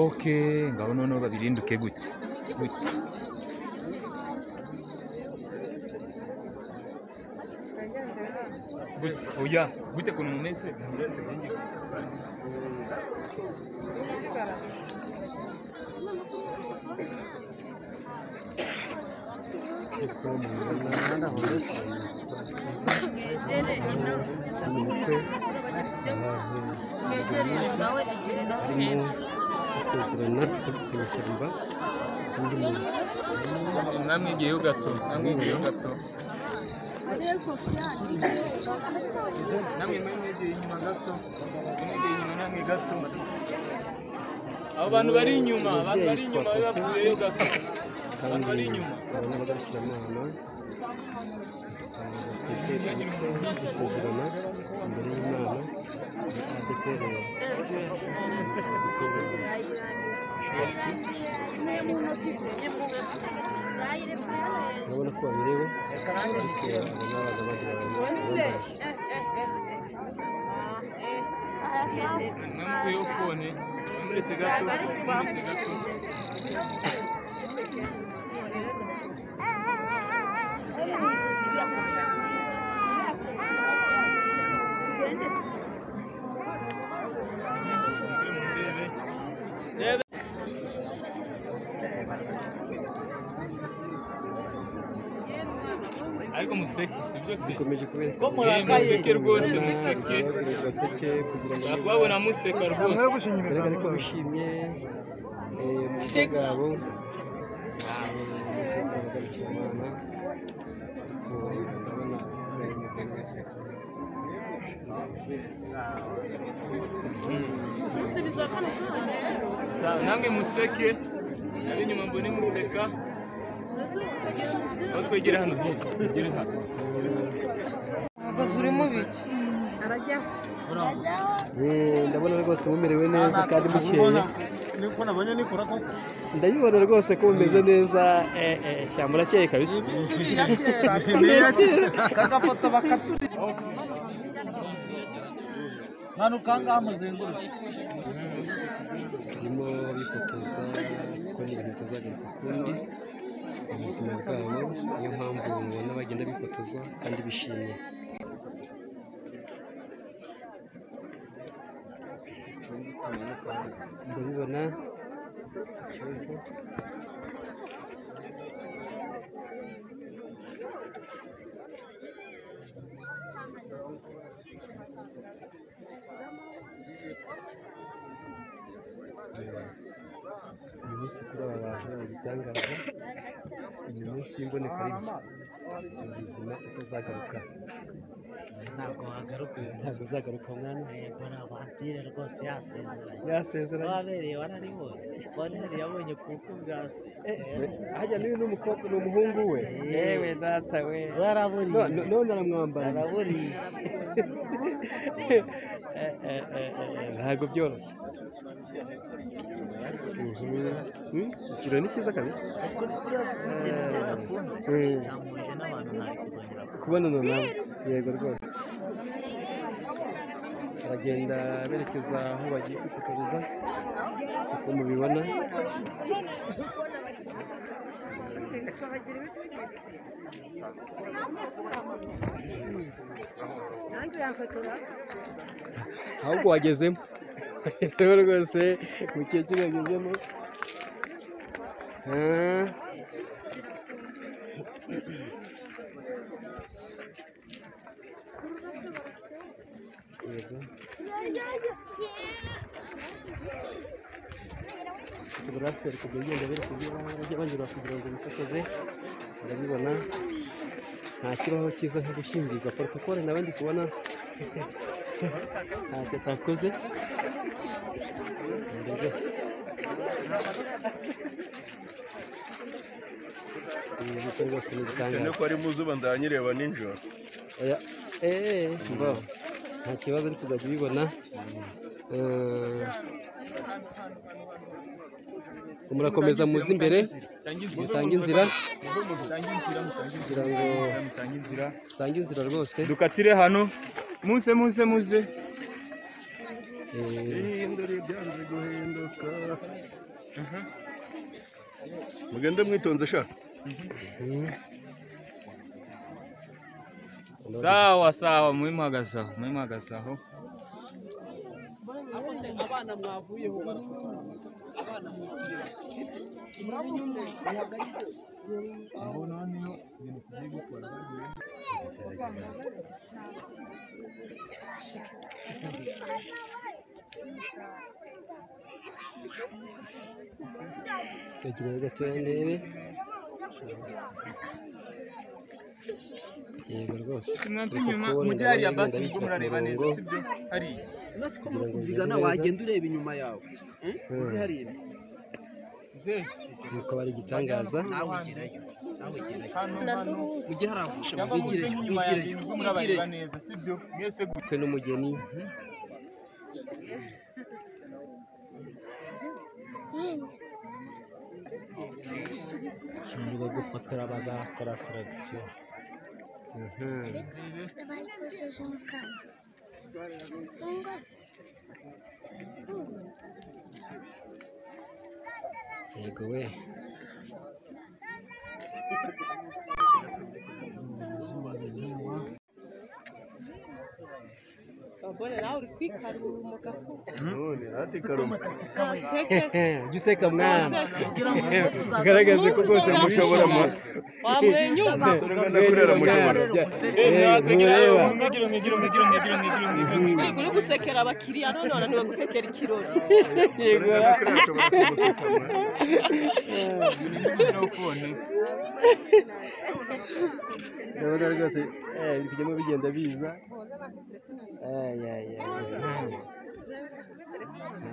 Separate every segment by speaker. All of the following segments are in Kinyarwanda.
Speaker 1: Okay, ngaho noneho babirinduke gutya gutya. Oya, gutya kuntu mumeze.
Speaker 2: Isezerana kumushyamba undi muntu
Speaker 1: namwigiyeho gato namwe mwegeye inyuma gato namwe gato abo bantu bari inyuma bavuyeyo gato abantu bari inyuma
Speaker 2: abana bagarukira amahano isezerana imbere y'Imana adekereye urabona ko babirewe
Speaker 1: namkuyeho fone muretse gato ariko museke sibyo se
Speaker 2: bikomeje kubera
Speaker 1: ko museke rwose
Speaker 2: museke kugira ngo
Speaker 1: babona museka rwose
Speaker 2: ariko bishimye mu bwabo
Speaker 1: namwe museke ari inyuma mbone museka aho twegera hano twegere hano
Speaker 3: agaze urimo biki
Speaker 2: ndabona rwose mumerewe neza kandi mukeye
Speaker 4: niko nabonye nikora koko
Speaker 2: ndabibona rwose ko mumeze neza shyamba urakeye kabisa
Speaker 4: kagafoto bakaturi ntanukanga muzenguruke
Speaker 2: barimo bifotoza kuko n'ibintu bitazagaruka ukundi mu buzima bwabo niyo mpamvu mubona bagenda bifotoza kandi bishimye ndabibona ikibazo uyu munsi kuri aba bantu bagitangaza uyu munsi w'imboneka rimwe ubuzima utazagaruka
Speaker 4: ntabwo wagaruka
Speaker 2: ntabwo uzagaruka mwana
Speaker 4: yego nabantire rwose
Speaker 2: yasezeranye
Speaker 4: wabereye wararibonye bonheri yabonye kuko bwase
Speaker 2: hajya n'uyu n'umukobwa n'umuhungu we yewe data we
Speaker 4: waraburiye
Speaker 2: none aramwambara
Speaker 4: araburiye
Speaker 2: ntabwo byoroshye ikiro ni cyiza kabisa
Speaker 4: kuri byose ikintu cyarakunze cyamuje n'abantu ntari kuzongera
Speaker 2: kubonana nawe yego rwose baragenda berekeza aho bagiye kwifotoreza uko mubibona ahubwo wagezemo rwose umukecuru yagezemo fotogarafe kujya ugenda berekeza bajya banyura kugira ngo bifotoze urabibona nta kibaho cyiza nko gushyingirwa protokole nawe ndi kubona ntacyo atakoze ibyo rwose ni ibitangaza.
Speaker 5: cyane ko ari mu zuba nzanyireba nijoro.
Speaker 2: Oya, mbo nta kibazo ari kuzajya ubibona. Murakomeza muze imbere mutange inzira kugira ngo mutange inzira rwose
Speaker 1: dukatire hano muze
Speaker 5: Ihindure byanze guhinduka. Mugende mwitonze sha.
Speaker 1: sawa muhimagazaho
Speaker 2: abana mwavuyeho abana kagira gatoya ndebe yego rwose
Speaker 1: mujye hariya basi nibwo murareba neza sibyo hariya
Speaker 6: Unasi ko mukubyigana wagenda ureba inyuma yawe. Uzi hariya.
Speaker 2: nuko bari igitangaza
Speaker 6: Nawe gerayo.
Speaker 1: hano
Speaker 6: Mujye haragusha
Speaker 1: cyangwa muze inyuma yanjye nibwo murabareba neza sibyo mwese
Speaker 2: kwe n'umugeni
Speaker 6: Shobora gufotora bazakora selection.
Speaker 2: yego we
Speaker 3: Abone nawe uri kwikarura umugabo.
Speaker 5: None ati karuma.
Speaker 2: jya useka mwana ugaragaze ko rwose mushobora
Speaker 3: Wamwenyura.
Speaker 5: Nakurera mushobora.
Speaker 3: Uri gusekera abakiriya none wananiwe gusekera ikirori.
Speaker 2: ndabona rwose biri kujyamo bigenda biza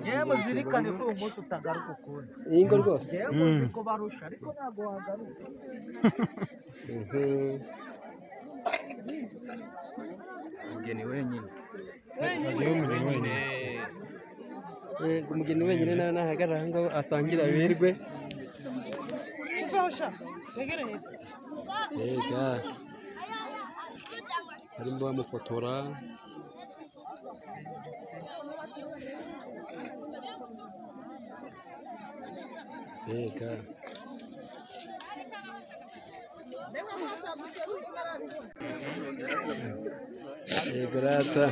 Speaker 6: Yewe muzirikane ko uyu munsi utagaruka ukundi.
Speaker 2: ingo rwose
Speaker 6: Yewe uzi ko barusha ariko ntabwo wagaruka.
Speaker 1: umugeni wenyine
Speaker 2: umugeni wenyine nawe nahagarara aho ngaho atangira aberwe mbega harimo bamufotora mbega yego rata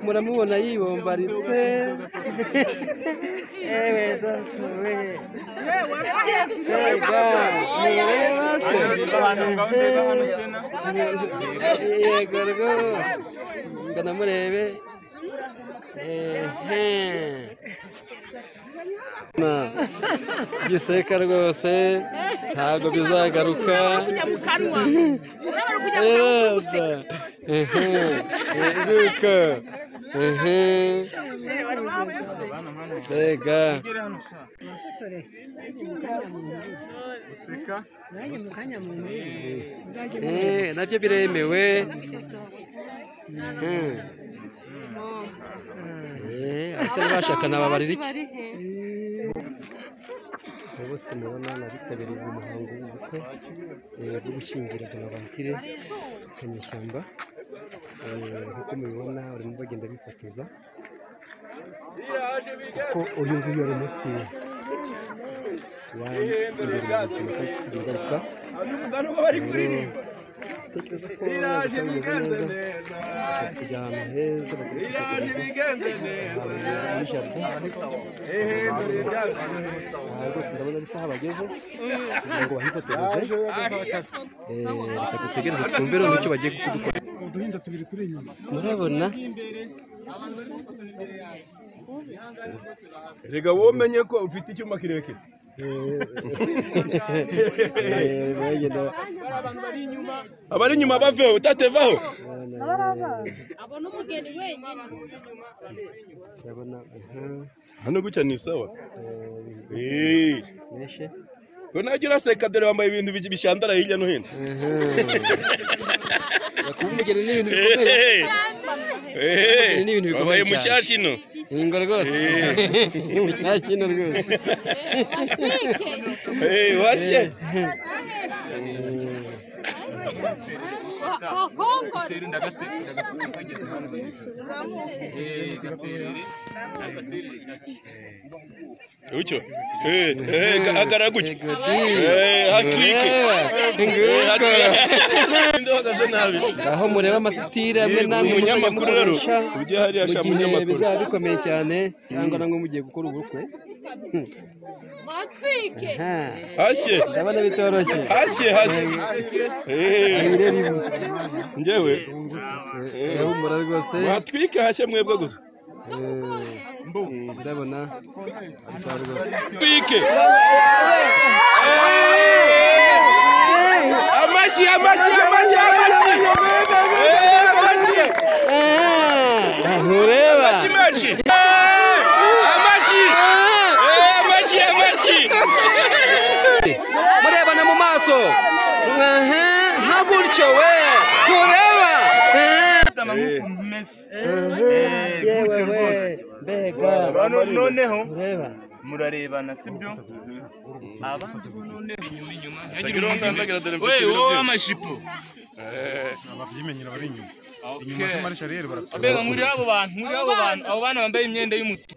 Speaker 2: muramubona yibombaritse ewe datowe yego rwose ngana murebe giseka rwose ntabwo bizagaruka guka mbega nabyo biremewe abatari bashakana babarira iki bose mubona nabitabiriye umuhango w'ubukwe bwo gushyingira Bonaventure Kanyeshyamba nk'uko mubibona barimo bagenda bifotoza kuko uyu nguyu ari umunsi wa imbere mu buzima kandi tugaruka tekereza ko bimeze neza bashaka kujya ahantu heza rwose ndabona ari saha bageze kugira ngo bahifotoreze reka dutegereze twumve rero nicyo bagiye kudukora murabona
Speaker 5: Rega wowe umenye ko ufite icyuma kirekire. Abari inyuma baveho utatevaho.
Speaker 3: abona umugeni wenyine
Speaker 2: ndabona
Speaker 5: hano gutya ni sawa
Speaker 2: meshe
Speaker 5: ko najya uraseka dore wambaye ibintu bishandara hirya no hino
Speaker 2: kuba umugeni n'ibintu bikomeye
Speaker 5: wabaye mushashi no
Speaker 2: ingo rwose nta kintu rwose
Speaker 5: washe ucyo agaraguye hatwike
Speaker 2: aho mureba amasitiri amwe namwe
Speaker 5: umunyamakuru rero ujye hariya sha munyamakuru
Speaker 2: bizaba bikomeye cyane cyangwa namwe mugiye gukora ubukwe
Speaker 5: hashye
Speaker 2: ndabona bitoroshye
Speaker 5: hashye njyewe
Speaker 2: urahumura rwose
Speaker 5: watwike hashye mwebwe gusa
Speaker 2: ndabona
Speaker 5: twike amashi
Speaker 2: ntureba murebana mu maso nka gutyo we ntureba
Speaker 1: noneho murarebana sibyo abandi noneho inyuma wowe amajipo
Speaker 7: ababyimenyera bari inyuma inyuma se marishariyeri barafite
Speaker 1: abega muri abo bantu abo bana bambaye imyenda y'umutuku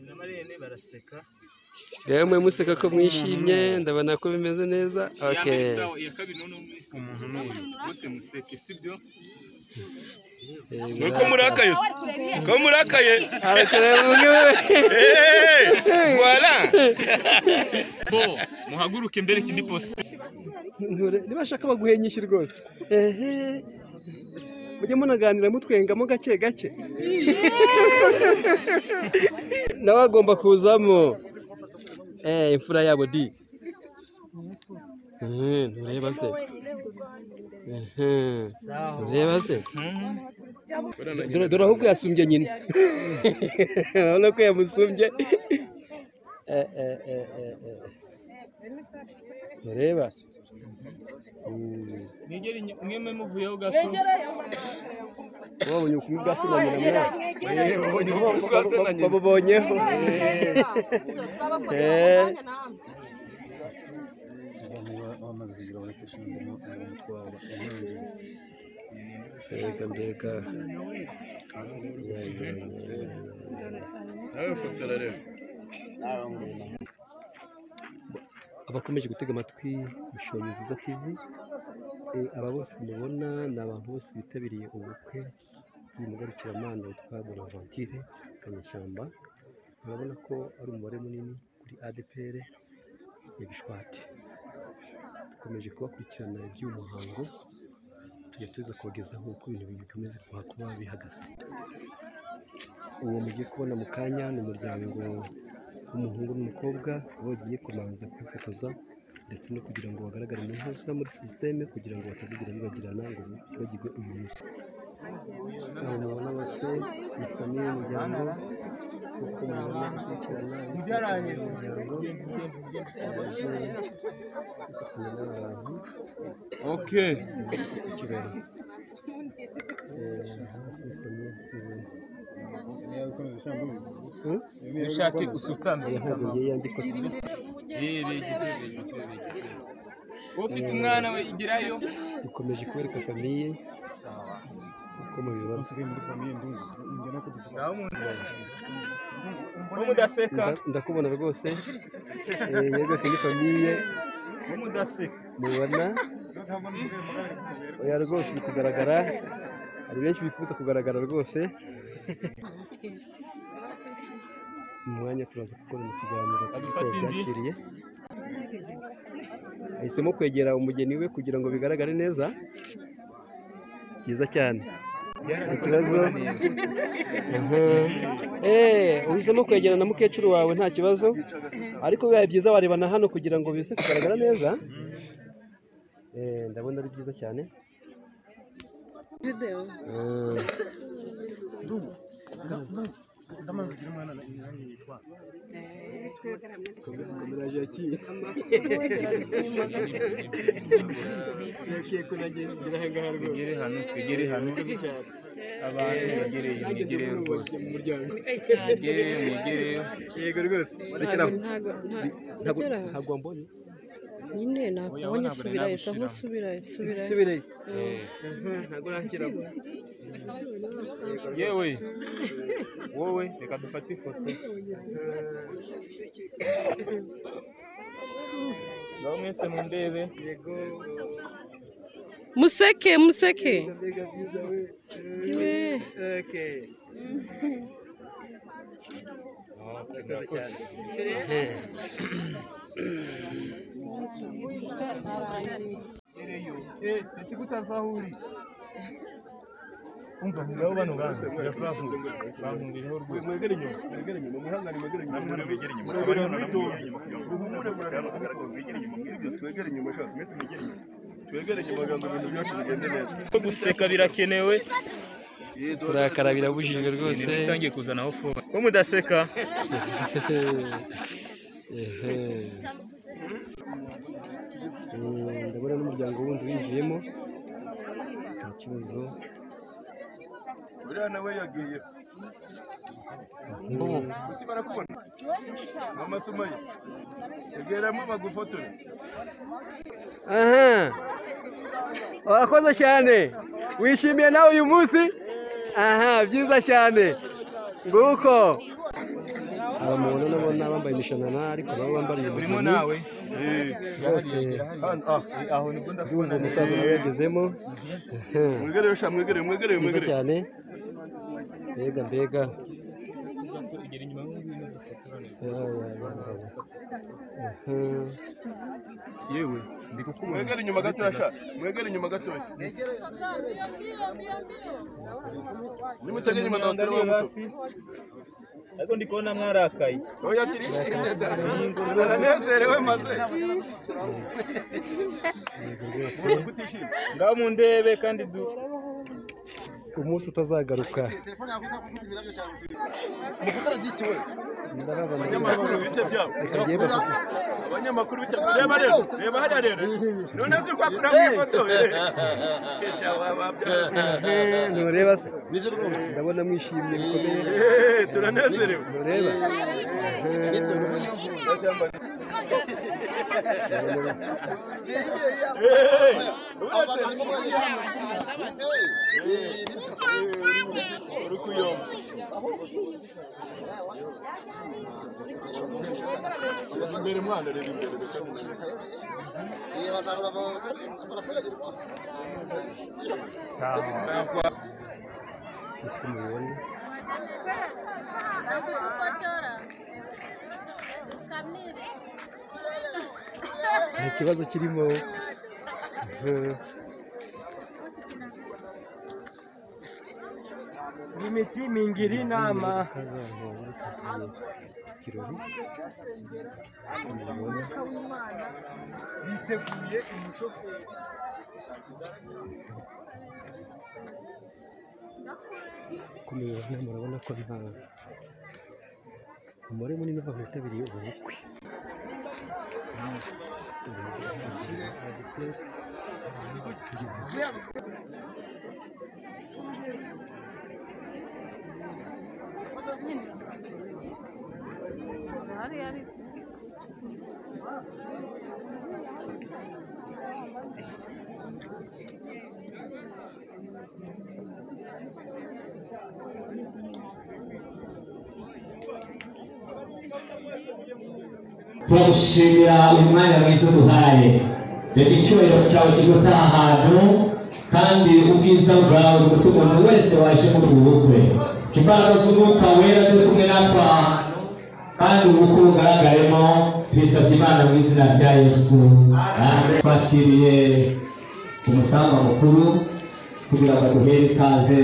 Speaker 1: baraseka
Speaker 2: yemwe museka ko mwishimye ndabona ko bimeze neza okay
Speaker 1: umuntu n'uyu bose museke sibyo
Speaker 5: nuko murakaye ko murakaye
Speaker 1: voilà bo muhaguruke mbere kindi poste
Speaker 2: nibashaka baguhenyisha rwose mujye munaganira mutwengamo gake gake nawe agomba kuzamo imfura yabo di ntureba se ntureba se dore ahubwo yasumbye nyine urabona ko yamusumbye ntureba
Speaker 1: nigeri mweme muvuyeho gato
Speaker 2: wabonye ukumi bwa se na nyina babonyeho mbega abakomeje gutega amatwi Mishomi Nziza TV, aba bose mubona ni abantu bose bitabiriye ubukwe bw'umugarukiramana witwa Bonaventure Kanyeshyamba. Urabona ko ari umubare munini kuri ADPR ya Gishwati. Dukomeje kubakurikirana iby'umuhango, tujya tuza kubagezaho uko ibintu bikomeza kuba bihagaze. Uwo mugiye kubona mu kanya ni umuryango w'umuhungu n'umukobwa bagiye kubanza kwifotoza ndetse no kugira ngo bagaragare neza muri systeme kugira ngo batazigira bibagirana ngo bagirwe uyu munsi. Mubona bose ni famille y'umuryango kuko mubona gukurikirana umuryango
Speaker 1: okay ushake usukame ufite umwana we igirayo.
Speaker 2: Dukomeje kubereka famille uko mubibona ndakubona rwose rwose ni famille mubona oya rwose uri kugaragara, hari benshi bifuza kugaragara rwose. Mu mwanya turaza gukora mu kiganiro kuko byakiriye, ahisemo kwegera umugeni we kugira ngo bigaragare neza. Cyiza cyane ikibazo uhisemo kwegera na mukecuru wawe nta kibazo, ariko bibaye byiza warebana hano kugira ngo bize kugaragara neza. Ndabona ari byiza cyane.
Speaker 3: Video.
Speaker 1: Twegere hano abantu begereye rwose mwegere
Speaker 2: yego rwose ntabwo mbonye
Speaker 3: nyine nakubonye subirayo so nk'usubirayo
Speaker 2: ntabwo nakira
Speaker 1: yewe wowe reka dufate ifoto ngaho mwese mundebe
Speaker 3: museke
Speaker 1: ikigutavahuri umva ngabo bano bantu bahungiriho rwose mwegere inyuma muhangane mwegere inyuma twegere inyuma gando ibintu byacu bigende neza guseka birakenewe
Speaker 2: kurakara birabujijwe rwose
Speaker 1: utangiye kuzanaho fone ko mudaseka
Speaker 2: ndabona n'umuryango wundi winjiyemo nta kibazo
Speaker 5: uriya nawe yagiye gusa barakubona mama Sumaya tegeramo bagufotore
Speaker 2: wakoze cyane wishimiye nawe uyu munsi byiza cyane nguko abamubona nabona bambaye imishanana ariko nabo bambariye
Speaker 1: urimo nawe
Speaker 2: bose
Speaker 1: aho nibwo ndakubona
Speaker 2: umusaza yagezemo
Speaker 5: mwegere
Speaker 2: cyane mbega
Speaker 1: yewe ndi kukubona
Speaker 5: mwegere inyuma gatoya sha mwegere inyuma gatoya nimutege inyuma ndabutera wa muto
Speaker 1: ariko ndi kubona mwarakaye
Speaker 5: oya turishimye turanezerewe maze
Speaker 1: ngaho mundebe kandi
Speaker 2: umunsi utazagaruka
Speaker 5: abanyamakuru bite byabo abanyamakuru bite reba rero reba hariya rero none se kwakura mu ifoto kesha
Speaker 2: ntureba se ndabona mwishimye bikomeye
Speaker 5: turanezerewe
Speaker 2: ntureba
Speaker 5: imbere mwana reba imbere
Speaker 2: nta kibazo kirimo
Speaker 1: imiti mingiri nama
Speaker 2: kirori
Speaker 5: biteguye umushoferi
Speaker 2: kumenya murabona ko nta umubare munini w'abantu bitabiriye ubu bukwe
Speaker 8: turagushimira uyu mwanya mwiza duhaye reka icyubahiro cyawe kiguta ahantu kandi ubwiza bwawe butuma umuntu wese waje muri ubu bukwe imbaraga z'umwuka wera ziri kumwe natwe ahantu kandi ubukwe bugaragaremo twisabye Imana mu izina rya Yesu twakiriye umusamba mukuru kugira ngo duhere ikaze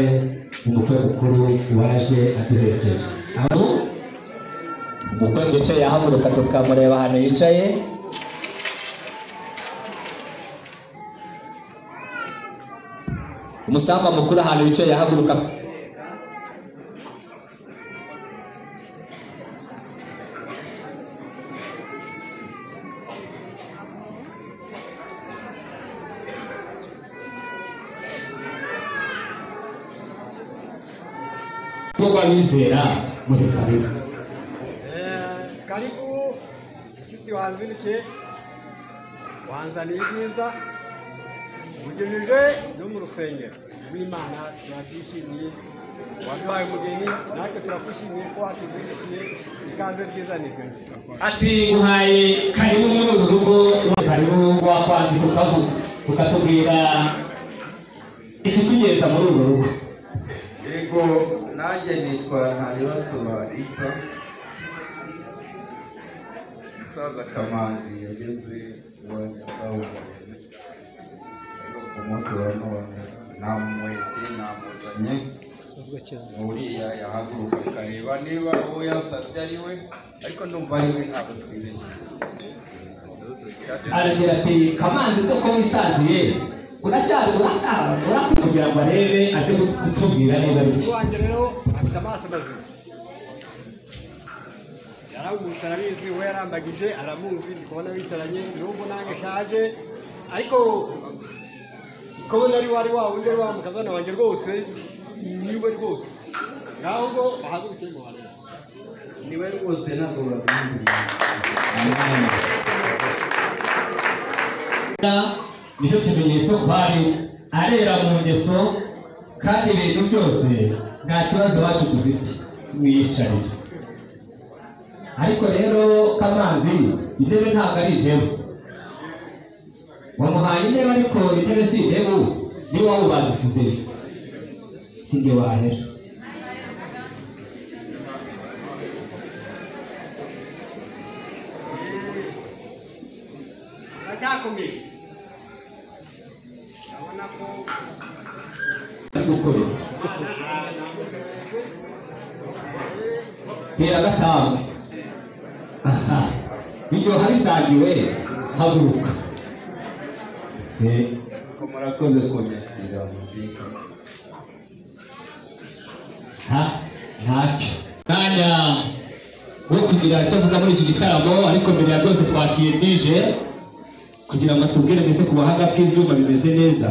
Speaker 8: umukwe mukuru waje aduherekeje umukwe yicaye yahaguruka tukamureba ahantu yicaye umusamba mukuru ahantu bicaye yahaguruka. Bizera muri karibu.
Speaker 9: Karibu inshuti wanzirike wanzaniye ibyiza ugejeje no mu rusengero rw'Imana. Turabyishimiye waduhaye umugeni natwe turakwishimiye ko watuzindukiye ikaze ryiza nizwe.
Speaker 8: Ati guhaye karibu muri uru rugo, karibu wakwanze ukatubwira ikikugeza muri uru rugo.
Speaker 10: Yego nanjye nitwa Ntaribasura Isa, umusaza Kamanzi yageze iwanjye asahura ku munsi wa none namwete namuzanye uriya yahaguruka akareba niba uwo yasabye ari we, ariko ndumva ari we ntabwo twizeye.
Speaker 8: Aragira ati Kamanzi se ko wisaziye kugira ngo arebe aze kutubwira niba ari cyo.
Speaker 9: Wanjye rero afite amaso mazima, yarawutse arabizi, we yarambagije aramuzi, ndi kubona bicaranye n'ubwo nange shaje, ariko ukabona ari wari wa wundi wa mukazana wanjye rwose niwe rwose, ngaho ngo bahaguruke ngo barebe
Speaker 10: niwe rwose ntabwo babwira.
Speaker 8: Nicyo kimenyetso bari arera mu ngeso kandi ibintu byose nta kibazo bacukuze mwiyicarire. Ariko rero Kamanzi intebe ntabwo ari intebe, wamuhaye intebe ariko intebe si intebe, ni wowe bazisize sinjye wahera.
Speaker 9: Acyakomeye
Speaker 8: tera gatanu ibyo harisagiwe haguruka.
Speaker 10: Ko murakoze kunyakira muzika
Speaker 8: ntacyo mwanya wo kugira icyo avuga muri iki gitaramo, ariko mbere ya byose twakiye DJ kugira ngo atubwire mbese ku buhanga bw'ibyuma bimeze neza.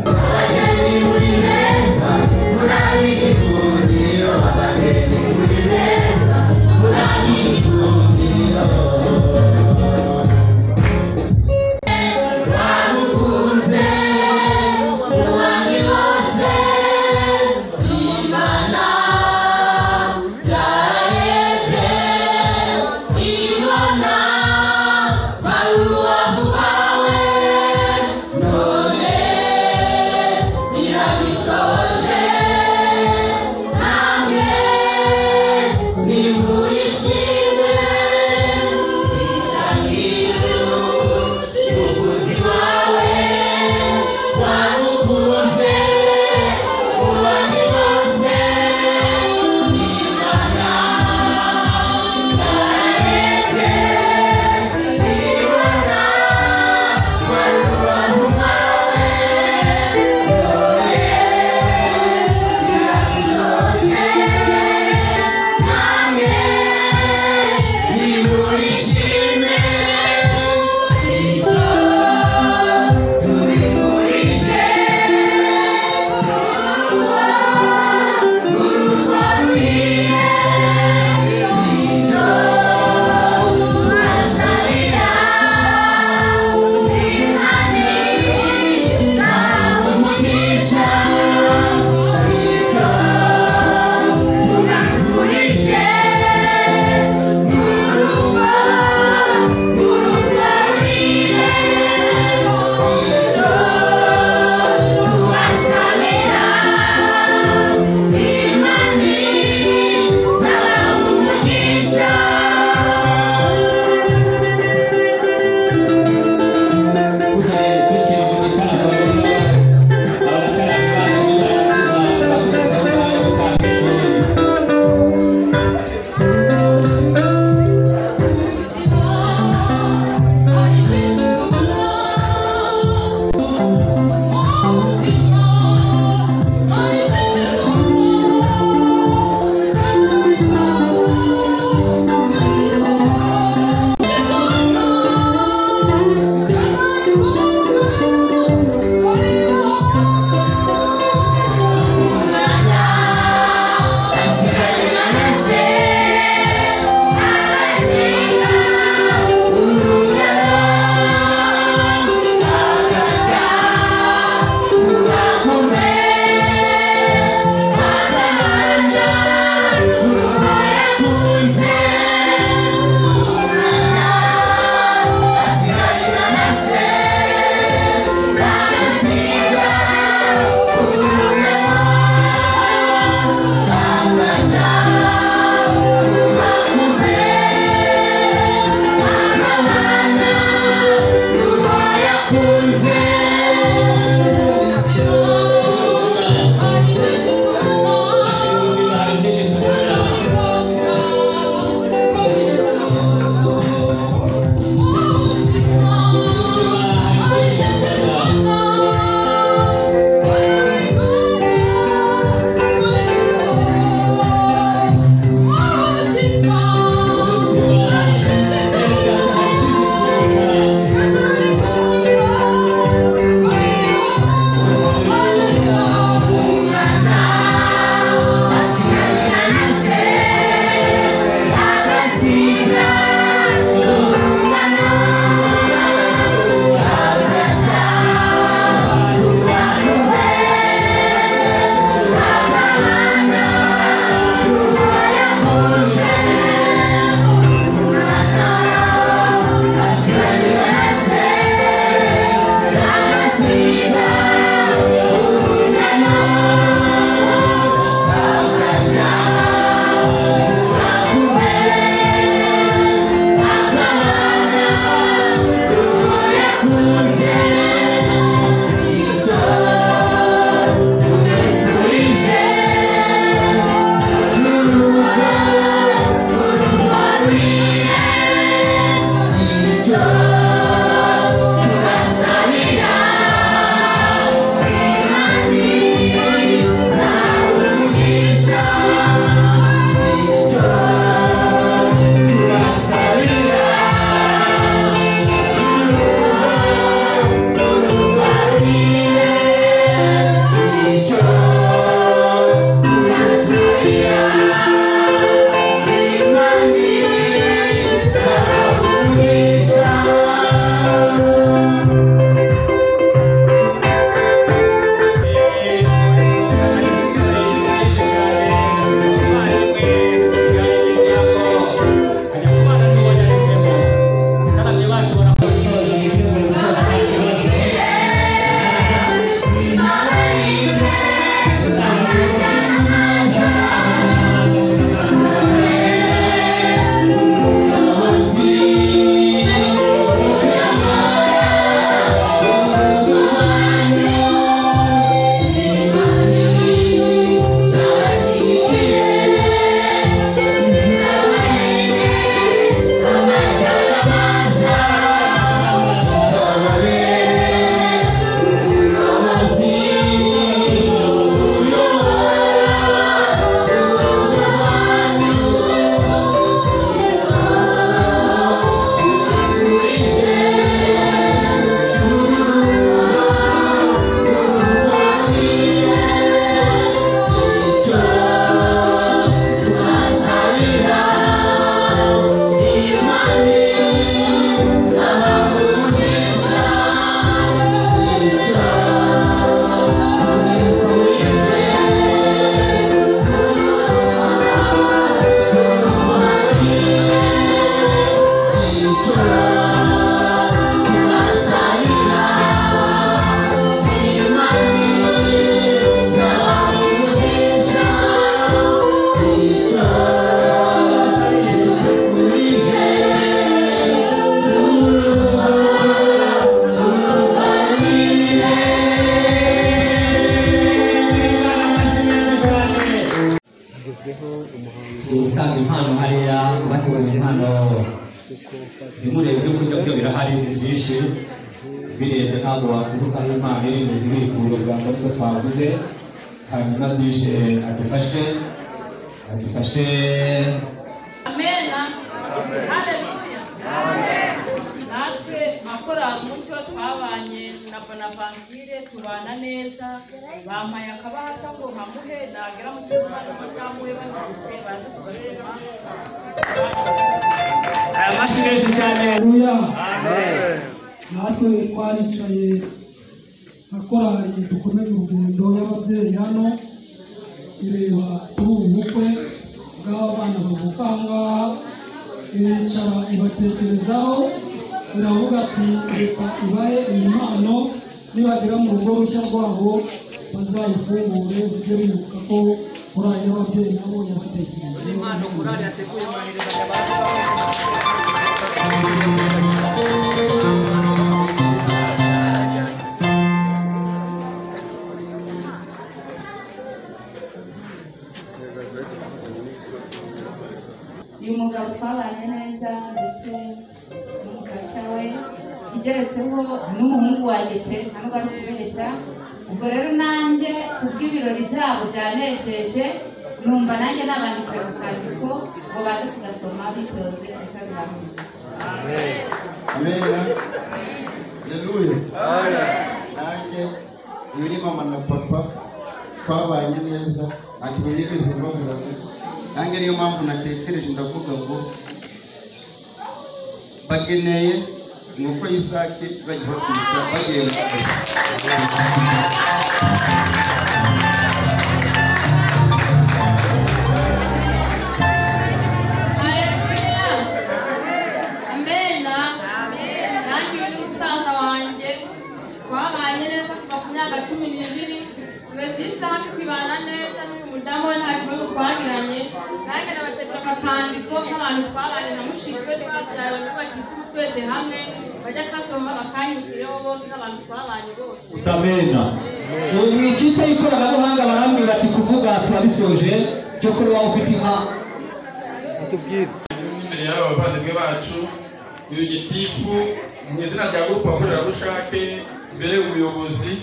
Speaker 8: gutanga impano hariya bateguye impano bimurebe byo kurya byo birahari byinshi birenze ntabwo wakuvugaho impano iri mu zibiri ku Rwanda ariko twavuze hanyuma duje adufashe
Speaker 11: amena haleluya natwe akora mucyo twabanye na Bonaventure tubana neza bampaye akabahasha ngo nkamuhe nagera mu cyumba n'amagambo y'abanditse baze kubarema
Speaker 8: amashimwe cyane
Speaker 12: amen natwe twaricaye akorari dukomeza urugendo y'ababyeyi hano ireba kuri ubu bukwe bw'abana bavuka ahangaha iricara ibatekerezaho iravuga ati reka ibahe iyi mpano nibagera mu rugo rushya rwabo bazayifungure bijye bibuka ko korari y'ababyeyi nabo yabatekereje
Speaker 6: impano korari yateguye mwohereza
Speaker 13: uyu mugabo twabanye neza ndetse n'umufasha we igeretseho n'umuhungu wanjye pe ntabwo ari ukubeshya ubwo rero nanjye kubw'ibirori byabo byanesheje numva nanjye nabandikira ku kandiko ngo baze kugasoma bitoze esa biramugisha
Speaker 10: amen haleluya nanjye uri mama na papa twabanye neza ati yigeze mbabura nanjye niyo mpamvu natekereje ndavuga ngo bageneye nuko y'isake bagiye bakubita bagiye
Speaker 11: amena nanjye uyu musaza wanjye twabanye neza kuva ku myaka 12 tureze isaha twibana neza n'uyu mudamu we nta kibazo twagiranye nanjye nabategura akakandiko nk'abantu twabanye na mushiki we twabyaye n'abakisi twese hamwe bajya kasoma bakanyukiriyeho bombi n'abantu twabanye bose
Speaker 8: utamena mu ikipe y'ikoranabuhanga barambwira ati kuvuga turabisoje cyo kuri wowe ufite inka atubwire
Speaker 5: imbere y'aba bavandimwe bacu uyu gitifu mu izina rya gurupe abakorerabushake mbere y'ubuyobozi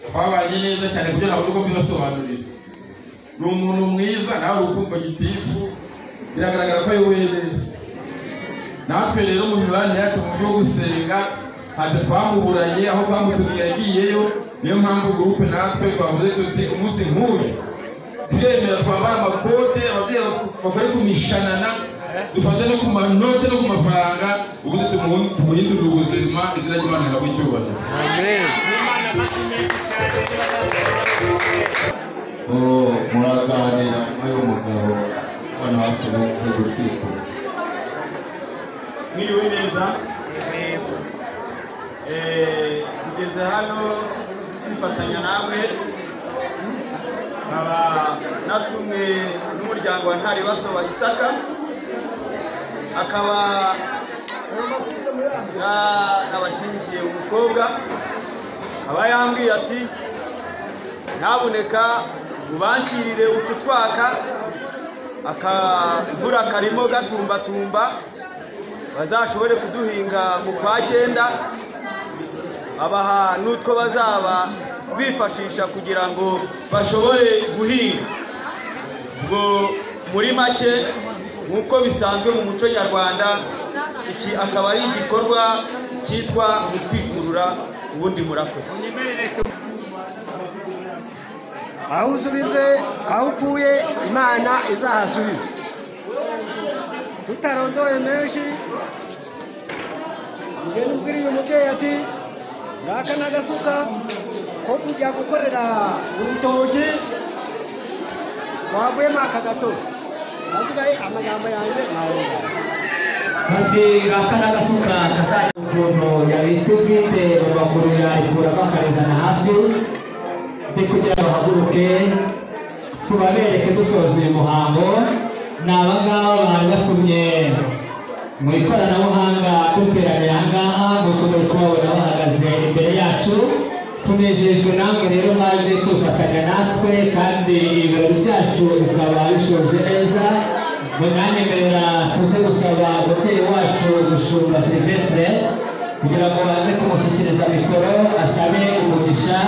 Speaker 5: twabanye neza cyane kugira ngo uko bibasobanurira ni umuntu mwiza nawe ukumva gitifu biragaragara ko ayoboye neza natwe rero mu mibanire yacu mu byo gusenga ntabwo twamuburanye aho twamutumiye yagiyeyo niyo mpamvu gurupe natwe twavuze tuti umunsi nk'uyu turemera twambara amakote ababyeyi bakore ku mishanana dufate no ku manote no ku mafaranga ubuze tumuhindurire ubuzima izina ry'Imana rikaba icyubahiro
Speaker 10: muraganira n'uyu mugabo hano hafi y'urukiko
Speaker 14: mwiriwe neza tugeze hano twifatanya namwe nkaba natumwe n'umuryango wa Ntaribasoba Isaka akaba abashyingiye umukobwa aba yambwiye ati ntaboneka ubashirire utu twaka akavura karimo gatumbatumba bazashobore kuduhinga mu kwa 9 abaha n'utwo bazaba bifashisha kugira ngo bashobore guhinga ngo muri make nk'uko bisanzwe mu muco nyarwanda iki akaba ari igikorwa cyitwa kwikurura ubundi murakoze
Speaker 9: aho usubize aho ukuye imana izahasubiza tutarondoye menshi ngene ubwiriye umubyeyi ati ngaka n'agasuka ko kujya gukorera urutoki wavuyemo aka gato asigaye amagambo yanjye nawe
Speaker 8: maze ngaka n'agasuka kazajya ukuntu yabise vide mu maguru yayikura bakarizana hafi ndi kugira ngo haguruke tubabereke dusoza uyu muhango ni abangaba bari batumye mu ikoranabuhanga duteraniye ahangaha nk'uko muri kubabona bahagaze imbere yacu tunejejwe namwe rero maze kwifatanya natwe kandi ibirori byacu byacu bikaba bishoje neza munanyemerera tuze gusaba umubyeyi wacu Mushumba Silvestre kugira ngo aze kumushyikiriza mikoro asabe umugisha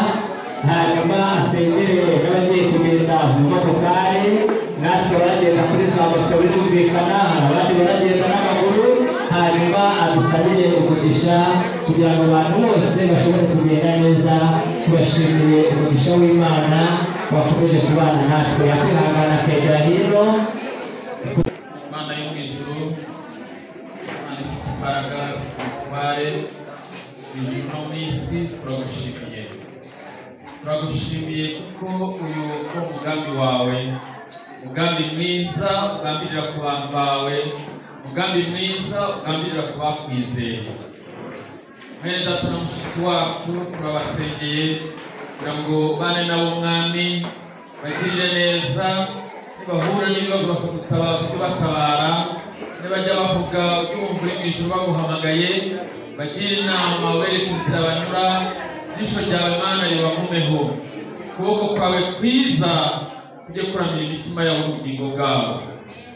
Speaker 8: hanyuma asengere n'abagiye kugenda mu motokari natwe baragenda kuri za moto birumvikana abandi baragenda n'amaguru hanyuma adusabire umugisha kugira ngo abantu bose bashobore kugenda neza tubashimiye umugisha w'Imana wakomeje kubana natwe yakwihangana akegera hino
Speaker 5: Imana yo mu ijuru Imana ifite imbaraga ubutware ibintu no mu isi turagushimiye kuko uyu ko umugambi wawe umugambi mwiza ugambirira ku bantu bawe umugambi mwiza ugambirira ku bakwizeye mwene data na mushiki wacu turabasengeye kugira ngo bane nabo mwami bagirire neza bahura n'ibibazo bakadutabaza batabara nibajya bavuga byumva uri mu ijuru baguhamagaye bagire inama wereka inzira banyura ijisho ryawe Mana ribagumeho ukuboko kwawe kwiza kujye kuramira imitima yabo n'ubugingo bwabo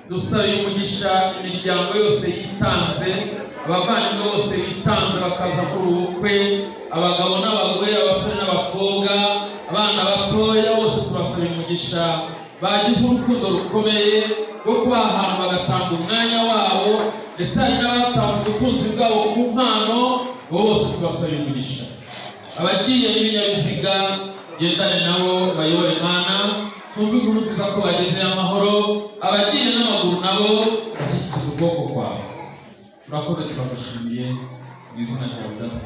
Speaker 5: dusabe umugisha imiryango yose yitanze abavandimwe bose bitanze bakaza kuri ubukwe abagabo n'abagore abasore n'abakobwa abana batoya bose tubasaba umugisha bagize urukundo rukomeye rwo kubahana bagatanga umwanya wabo ndetse hari n'abatanga ubutunzi bwabo ku mpano bose tubasaba umugisha abagiye n'ibinyabiziga gendane nabo bayobore Mana twumve inkuru nziza ko bageze amahoro abagiye n'amaguru nabo bashyikiza ubwoko kwawe turakoze turagushimiye mu izina ryawe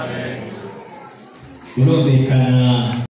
Speaker 5: Amen.
Speaker 8: birumvikana